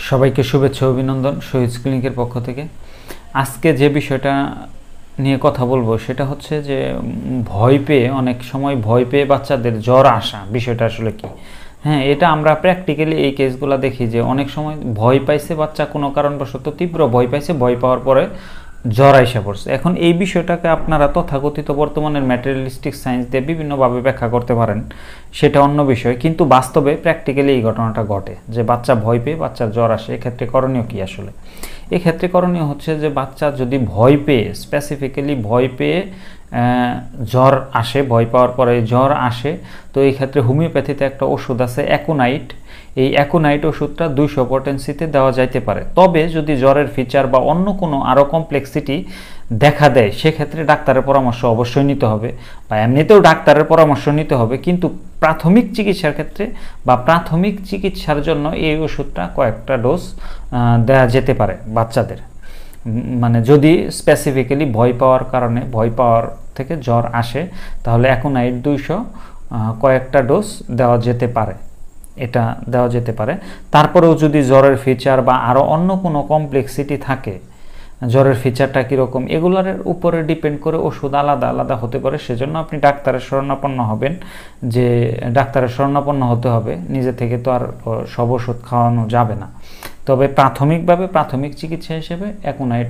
সবাইকে শুভেচ্ছা অভিনন্দন শহীদ ক্লিনিকের পক্ষ থেকে। আজকে যে বিষয়টা নিয়ে কথা বলবো সেটা হচ্ছে যে অনেক সময় ভয় পেয়ে বাচ্চাদের জ্বর আসা বিষয়টা আসলে কি। হ্যাঁ, এটা আমরা প্র্যাকটিক্যালি এই কেসগুলো দেখি যে অনেক সময় ভয় পাইছে বাচ্চা, কোনো কারণবশত তীব্র ভয় পাইছে, ভয় পাওয়ার পরে জ্বর আইসা পড়ছে। এখন এই বিষয়টাকে আপনারা তথাকথিত বর্তমানের ম্যাটেরিয়ালিস্টিক সায়েন্স দিয়ে বিভিন্নভাবে ব্যাখ্যা করতে পারেন, সেটা অন্য বিষয়, কিন্তু বাস্তবে প্র্যাকটিক্যালি এই ঘটনাটা ঘটে যে বাচ্চা ভয় পেয়ে বাচ্চার জ্বর আসে। এক্ষেত্রে করণীয় কী? আসলে এক্ষেত্রে করণীয় হচ্ছে যে বাচ্চা যদি ভয় পেয়ে, স্পেসিফিক্যালি ভয় পেয়ে জ্বর আসে, ভয় পাওয়ার পরে জ্বর আসে, তো এই ক্ষেত্রে হোমিওপ্যাথিতে একটা ওষুধ আছে অ্যাকোনাইট। এই অ্যাকোনাইট ওষুধটা 200 পটেন্সিতে দেওয়া যাইতে পারে। তবে যদি জ্বরের ফিচার বা অন্য কোনো আরও কমপ্লেক্সিটি দেখা দেয় সেক্ষেত্রে ডাক্তারের পরামর্শ অবশ্যই নিতে হবে, বা এমনিতেও ডাক্তারের পরামর্শ নিতে হবে। কিন্তু প্রাথমিক চিকিৎসার ক্ষেত্রে বা প্রাথমিক চিকিৎসার জন্য এই ওষুধটা কয়েকটা ডোজ দেওয়া যেতে পারে বাচ্চাদের। মানে যদি স্পেসিফিক্যালি ভয় পাওয়ার কারণে, ভয় পাওয়ার থেকে জ্বর আসে, তাহলে অ্যাকোনাইট 200 কয়েকটা ডোজ দেওয়া যেতে পারে, এটা দেওয়া যেতে পারে। তারপরেও যদি জ্বরের ফিচার বা আরও অন্য কোনো কমপ্লেক্সিটি থাকে, জ্বরের ফিচারটা কীরকম, এগুলোর উপরে ডিপেন্ড করে ওষুধ আলাদা আলাদা হতে পারে। সেজন্য আপনি ডাক্তারের শরণাপন্ন হবেন, যে ডাক্তারের শরণাপন্ন হতে হবে। নিজে থেকে তো আর সব ওষুধ খাওয়ানো যাবে না। তবে প্রাথমিকভাবে প্রাথমিক চিকিৎসা হিসেবে অ্যাকোনাইট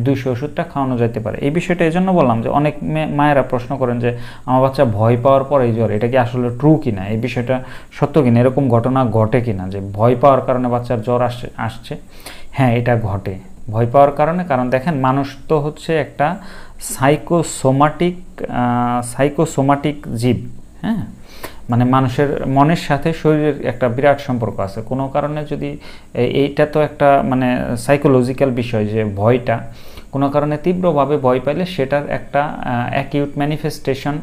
200 ওষুধটা খাওয়ানো যেতে পারে। এই বিষয়টা এই জন্য বললাম যে অনেক মায়েরা প্রশ্ন করেন যে আমার বাচ্চা ভয় পাওয়ার পরে জ্বর, এটা কি আসলে ট্রু কিনা, এই বিষয়টা সত্য কিনা, এরকম ঘটনা ঘটে কিনা যে ভয় পাওয়ার কারণে বাচ্চার জ্বর আসছে। হ্যাঁ, এটা ঘটে ভয় পাওয়ার কারণে। কারণ দেখেন, মানুষ তো হচ্ছে একটা সাইকোসোমাটিক জীব। হ্যাঁ, মানে মানুষের মনের সাথে শরীরের একটা বিরাট সম্পর্ক আছে। কোনো কারণে যদি এইটা তো একটা মানে সাইকোলজিক্যাল বিষয়, যে ভয়টা কোনো কারণে তীব্রভাবে ভয় পাইলে সেটার একটা অ্যাকিউট ম্যানিফেস্টেশন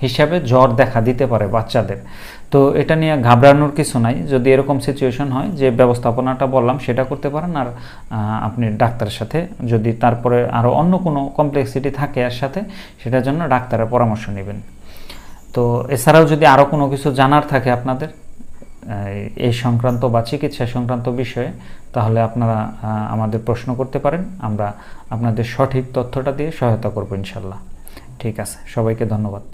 হিসাবে জ্বর দেখা দিতে পারে বাচ্চাদের। তো এটা নিয়ে ঘাবড়ানোর কিছু নাই। যদি এরকম সিচুয়েশন হয়, যে ব্যবস্থাপনাটা বললাম সেটা করতে পারেন। আর আপনি ডাক্তারের সাথে, যদি তারপরে আরও অন্য কোনো কমপ্লেক্সিটি থাকে এর সাথে, সেটার জন্য ডাক্তারের পরামর্শ নেবেন। তো এছাড়াও যদি আরও কোনো কিছু জানার থাকে আপনাদের এই সংক্রান্ত বা চিকিৎসা সংক্রান্ত বিষয়ে, তাহলে আপনারা আমাদের প্রশ্ন করতে পারেন। আমরা আপনাদের সঠিক তথ্যটা দিয়ে সহায়তা করব ইনশাল্লাহ। ঠিক আছে, সবাইকে ধন্যবাদ।